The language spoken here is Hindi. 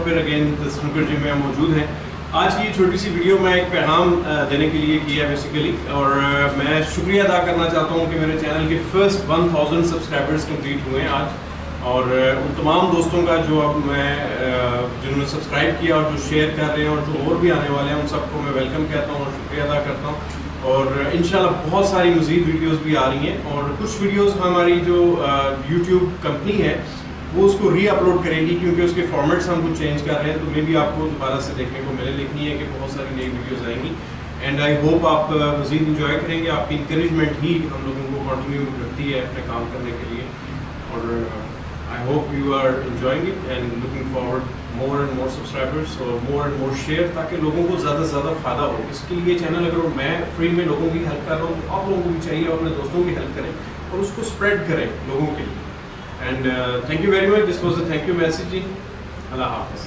और फिर अगेन स्नूकर जिम में मौजूद हैं। आज की छोटी सी वीडियो मैं एक पैगाम देने के लिए किया बेसिकली, और मैं शुक्रिया अदा करना चाहता हूँ कि मेरे चैनल के फर्स्ट 1000 सब्सक्राइबर्स कंप्लीट हुए हैं आज, और उन तमाम दोस्तों का जो अब मैं जिन्होंने सब्सक्राइब किया और जो शेयर कर रहे हैं और जो और भी आने वाले हैं उन सबको मैं वेलकम कहता हूँ और शुक्रिया अदा करता हूँ। और इंशाल्लाह बहुत सारी मज़ीद वीडियोस भी आ रही हैं, और कुछ वीडियोस हमारी जो यूट्यूब कंपनी है वो उसको री-अपलोड करेगी, क्योंकि उसके फॉर्मेट्स हम कुछ चेंज कर रहे हैं, तो मे भी आपको दोबारा से देखने को मिले। लेकिन ये कि बहुत सारी नई वीडियोस आएंगी, एंड आई होप आप मज़ीद इंजॉय करेंगे। आपकी इंकरेजमेंट ही हम लोगों को कंटिन्यू रखती है अपने काम करने के लिए, और I hope you are enjoying it and looking forward more and more subscribers और मोर एंड मोर शेयर, ताकि लोगों को ज़्यादा से ज़्यादा फ़ायदा हो। इसके लिए चैनल अगर मैं फ्री में लोगों की हेल्प कर रहा हूँ तो आप लोगों को भी चाहिए अपने दोस्तों की हेल्प करें और उसको स्प्रेड करें लोगों के लिए। And thank you very much, this was a thank you message जी। अल्लाह हाफ़िज़।